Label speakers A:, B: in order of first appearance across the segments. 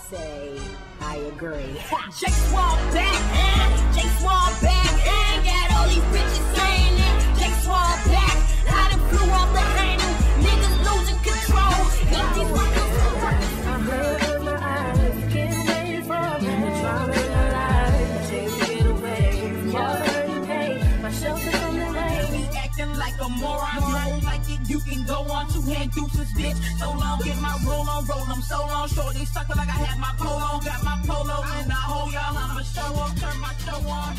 A: say I agree. Jae Suave'S back, Jae Suave'S back, got all these bitches saying it. Jae Suave'S back, I done flew off the handle, niggas losing control. Eat these fuckers. I heard my eyes, can't wait for me. Trying to realize, take it away from your hurting pain. My shelter from the rain. Acting like a moron, roll like it. You can go on two hand deuces, bitch. So long, get my roll on, I'm so long, short. They sucker like I had my polo, got my polo in the hole, y'all. I'ma show up, turn my show on,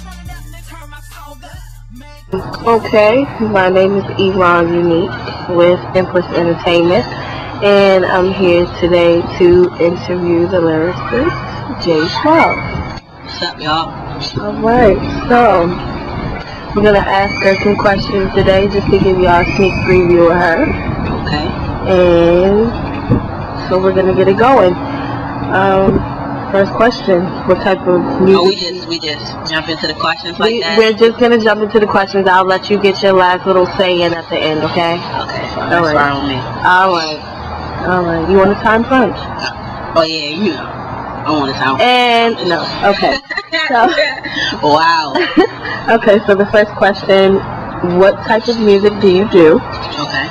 A: turn my song up.
B: Okay, my name is Yvonne Unique with EMPRESS Entertainment, and I'm here today to interview the lyricist, Jae Suave.
C: What's up, y'all?
B: Alright, so we're going to ask her some questions today just to give y'all a sneak preview of her.
C: Okay.
B: And so we're going to get it going. First question, what type of music?
C: Oh, we just jump into the questions like that?
B: We're just going to jump into the questions. I'll let you get your last little say in at the end, okay?
C: Okay, so
B: All
C: that's
B: right.
C: fine with me.
B: Alright. You want a time crunch?
C: Oh, yeah, you know. I want to sound.
B: And, no, okay. So,
C: wow.
B: okay, so the first question, what type of music do you do?
C: Okay.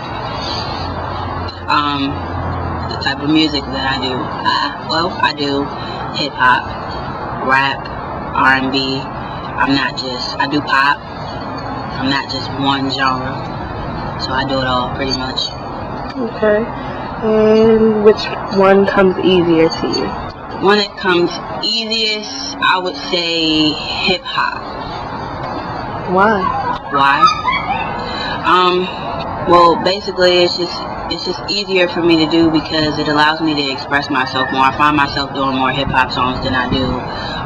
C: The type of music that I do, well, I do hip-hop, rap, R&B. I do pop. I'm not just one genre, so I do it all pretty much.
B: Okay. And which one comes easier to you?
C: When it comes easiest, I would say hip-hop.
B: Why?
C: Well, basically, it's just easier for me to do because it allows me to express myself more. I find myself doing more hip-hop songs than I do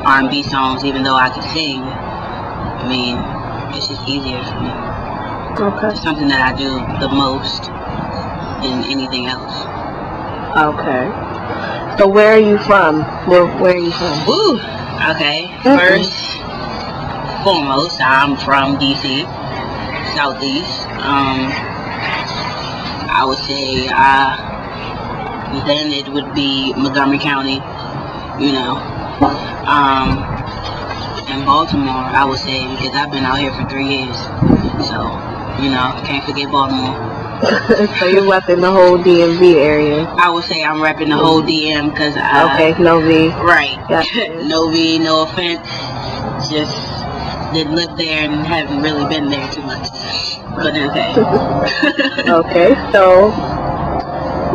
C: R&B songs, even though I can sing. I mean, it's just easier for me.
B: Okay.
C: It's something that I do the most than anything else.
B: Okay. So where are you from? Where are you from?
C: Ooh, okay. First, foremost, I'm from DC, Southeast. I would say, then it would be Montgomery County, you know. And Baltimore, I would say, because I've been out here for 3 years. So, you know, can't forget Baltimore.
B: So you're repping the whole DMV area?
C: I would say I'm repping the whole DM because
B: okay, no V.
C: Right.
B: Gotcha.
C: No V, no offense. Just didn't live there and haven't really been there too much. But okay.
B: Okay, so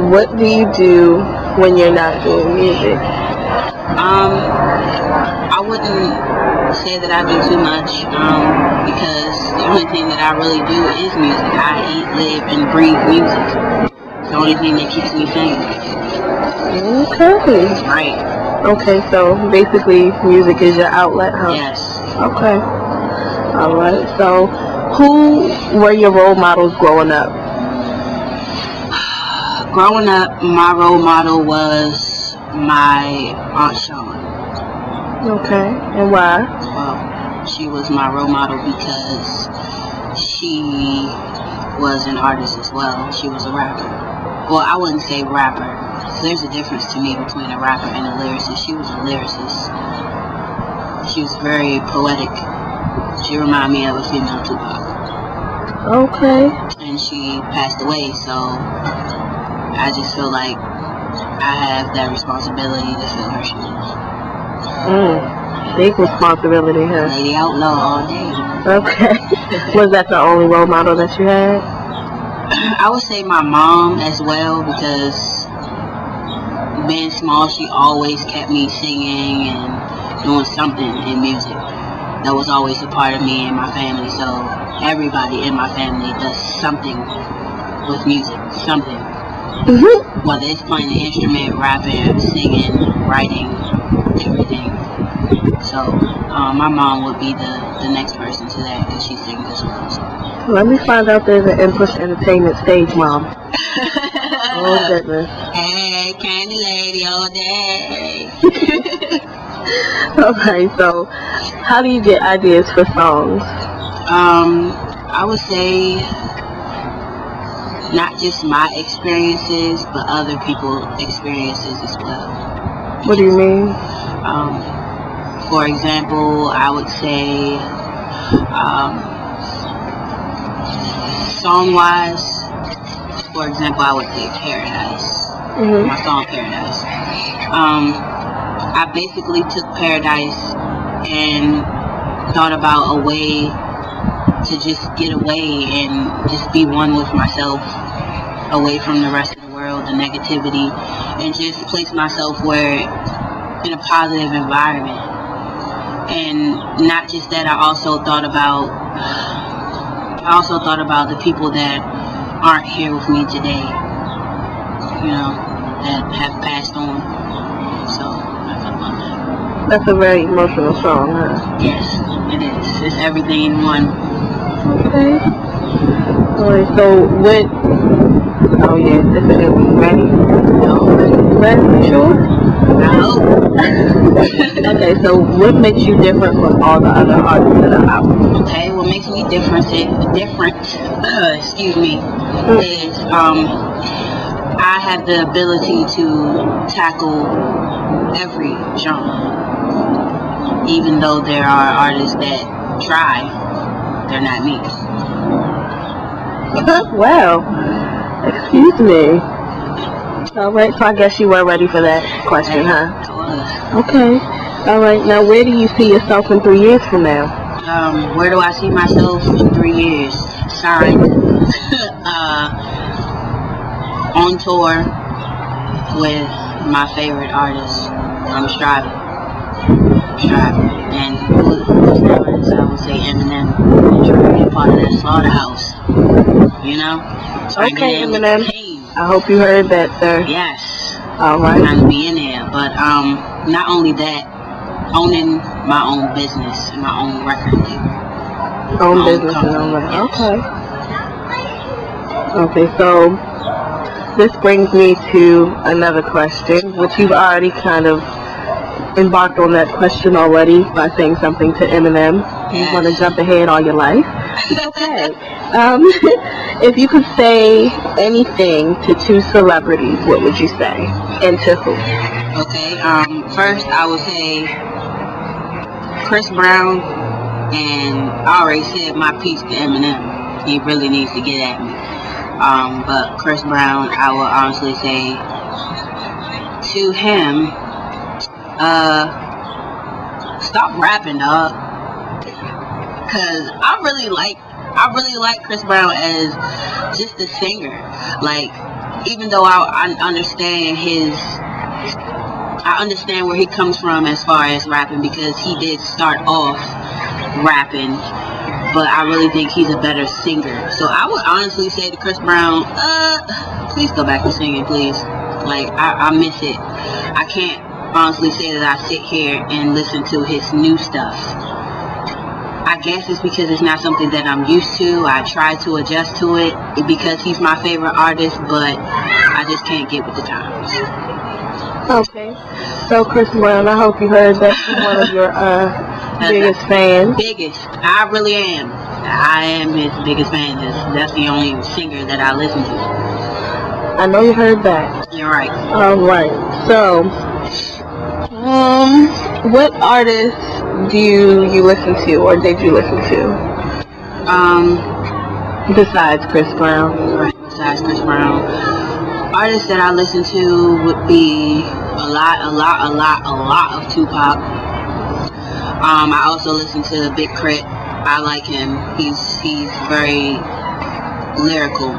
B: what do you do when you're not doing music?
C: I wouldn't say that I do too much because the only thing that I really do is music. I eat, live, and breathe music. It's the only thing that keeps me sane.
B: Okay.
C: Right.
B: Okay, so basically music is your outlet, huh?
C: Yes.
B: Okay. Alright, so who were your role models growing up?
C: Growing up, my role model was my Aunt Shawn.
B: Okay, and why?
C: Well, she was my role model because she was an artist as well. She was a rapper. Well, I wouldn't say rapper. There's a difference to me between a rapper and a lyricist. She was a lyricist. She was very poetic. She reminded me of a female Tupac.
B: Okay.
C: And she passed away, so I just feel like I have that responsibility to fill her shoes.
B: Big responsibility, huh?
C: Lady Outlaw all day.
B: Okay. Was that the only role model that you had?
C: I would say my mom as well, because being small, she always kept me singing and doing something in music. That was always a part of me and my family, so everybody in my family does something with music, something. Whether it's playing the instrument, rapping, singing, writing, everything. So, my mom would be the next person to that, because she sings as well. So.
B: Let me find out there's an EMPRESS Entertainment stage mom. Oh, goodness.
C: Hey, Candy Lady all day.
B: Okay, so how do you get ideas for songs?
C: I would say not just my experiences, but other people's experiences as well.
B: What do you mean?
C: For example, I would say, song-wise, for example, I would say Paradise. My song Paradise. I basically took Paradise and thought about a way to just get away and just be one with myself, away from the rest of the world, the negativity, and just place myself in a positive environment. And not just that, I also thought about the people that aren't here with me today, you know, that have passed on. So I thought about that.
B: That's a very emotional song, huh?
C: Yes, it is. It's everything in one.
B: Okay. Alright, so what... Oh yeah, this is it. Ready?
C: No.
B: Ready? You sure?
C: No.
B: Okay, so what makes you different from all the other artists that are out?
C: Okay, what makes me different, excuse me, is I have the ability to tackle every genre. Even though there are artists that try, they're not me.
B: Wow. Excuse me. Alright, so I guess you were ready for that question, huh?
C: I was.
B: Okay. Alright, now where do you see yourself in 3 years from now?
C: Where do I see myself in 3 years? Signed. On tour with my favorite artists. I'm striving. And who's the artist? I would say Eminem. And trying to be a part of that slaughterhouse. You know?
B: Okay, Eminem. I hope you heard that, sir.
C: Yes.
B: Alright.
C: Trying to be in there. But not only that, owning my own business and my own record label.
B: Own business and own record. Okay. Okay, so this brings me to another question, which you've already kind of embarked on that question already by saying something to Eminem.
C: Yes.
B: You want to jump ahead all your life? Okay. If you could say anything to 2 celebrities, what would you say? And to who?
C: Okay, first I would say Chris Brown, and I already said my piece to Eminem. He really needs to get at me. But Chris Brown, I will honestly say to him, stop rapping, dog. Cause I really like Chris Brown as just a singer. Like, even though I understand where he comes from as far as rapping, because he did start off rapping, but I really think he's a better singer. So I would honestly say to Chris Brown, please go back to singing, please. Like, I miss it. I can't honestly say that I sit here and listen to his new stuff. I guess it's because it's not something that I'm used to. I try to adjust to it because he's my favorite artist, but I just can't get with the times.
B: Okay. So, Chris Brown, I hope you heard that from one of your biggest fans.
C: Biggest. I really am. I am his biggest fan. That's the only singer that I listen to.
B: I know you heard that.
C: You're right.
B: Alright. So, what artists do you listen to, or did you listen to? Besides Chris Brown.
C: Right, besides Chris Brown. Artists that I listen to would be a lot of Tupac. I also listen to Big Crit. I like him. He's very lyrical.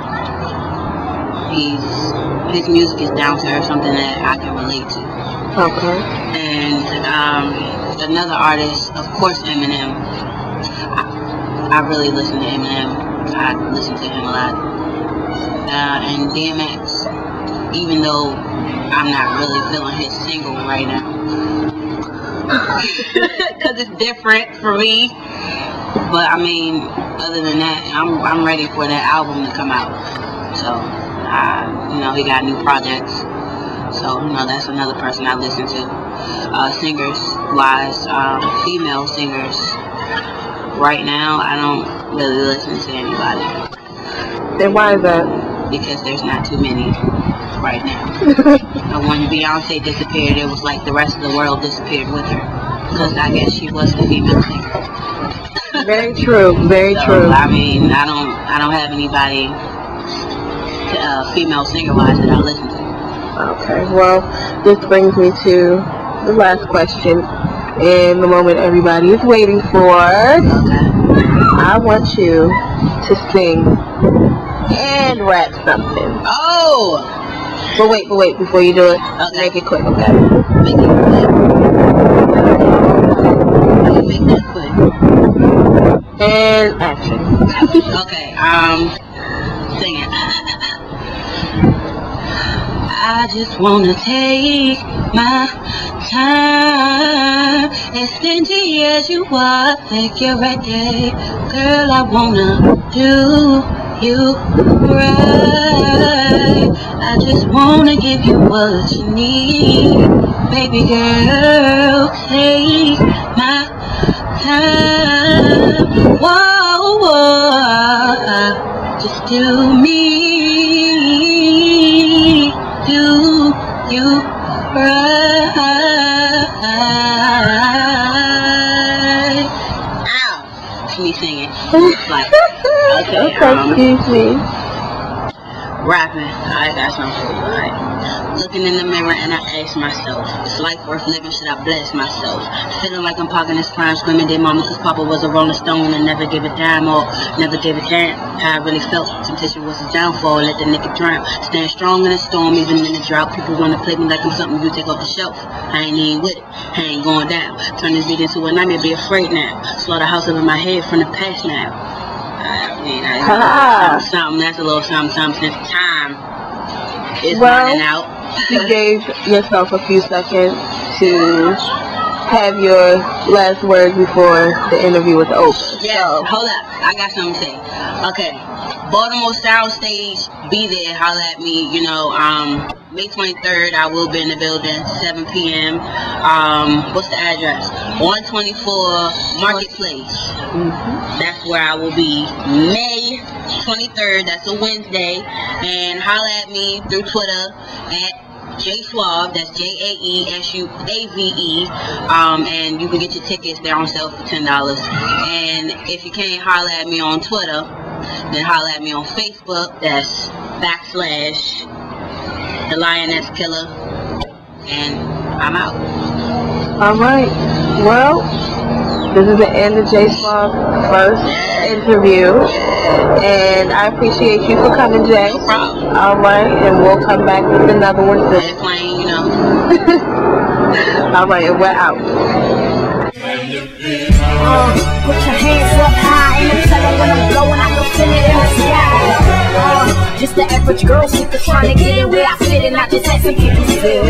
C: His music is down to earth, something that I can relate to.
B: Okay.
C: And another artist, of course, Eminem. I really listen to Eminem. I listen to him a lot. And DMX, even though I'm not really feeling his single right now, because it's different for me. But I mean, other than that, I'm ready for that album to come out. So, he got new projects. So, that's another person I listen to. Singers-wise, female singers. Right now, I don't really listen to anybody.
B: Then why is that?
C: because there's not too many right now. And when Beyonce disappeared, it was like the rest of the world disappeared with her, because I guess she was the female singer.
B: Very true. Very true.
C: I mean, I don't have anybody female singer wise that I listen to.
B: Okay. Well, this brings me to the last question, and the moment everybody is waiting for.
C: Okay.
B: I want you to sing and rap something.
C: Oh!
B: But wait, before you do it,
C: Okay.
B: make it quick, okay?
C: Make it quick. I can make that quick.
B: And action.
C: Okay, sing it. I just wanna take my time, as stingy as you are, take you right there. Girl, I wanna do you right. I just wanna give you what you need. Baby girl, take my time. Whoa, whoa. Just do me. Do you right? Ow! That's me singing. Like, okay,
B: Excuse me.
C: rapping. I got something for you, alright? Looking in the mirror and I ask myself, is life worth living? Should I bless myself? Feeling like I'm parking this prime, screaming dead mama, cause Papa was a rolling stone and never give a dime, or never gave a damn. How I really felt, temptation was his downfall, let the nigga drown. Stand strong in the storm, even in the drought. People wanna play me like I'm something you take off the shelf. I ain't even with it, I ain't going down. Turn this beat into a nightmare, be afraid now. Slaughterhouse over my head from the past now. I mean, something, that's a little something since time is running out.
B: You gave yourself a few seconds to have your last word before the interview was over.
C: Yes, so. Hold up. I got something to say. Okay. Baltimore Sound Stage, be there, holla at me, you know, May 23rd, I will be in the building, 7 p.m. What's the address? 124 Marketplace. That's where I will be, May 23rd, that's a Wednesday, and holla at me through Twitter at Jae Suave, that's JaeSuave, and you can get your tickets, they're on sale for $10. And if you can't holla at me on Twitter, then holla at me on Facebook, that's / The Lioness Killer, and I'm out.
B: Alright, well, this is the end of Jae Suave's first interview, and I appreciate you for coming, Jay.
C: No problem.
B: Alright, and we'll come back with another one soon.
C: Airplane, you know.
B: Alright, and we're out.
A: Put your hands up high and tell them when I'm blowing, I can feel it in the sky. Just the average girl, super trying to get it where I fit, and I just had some people feel.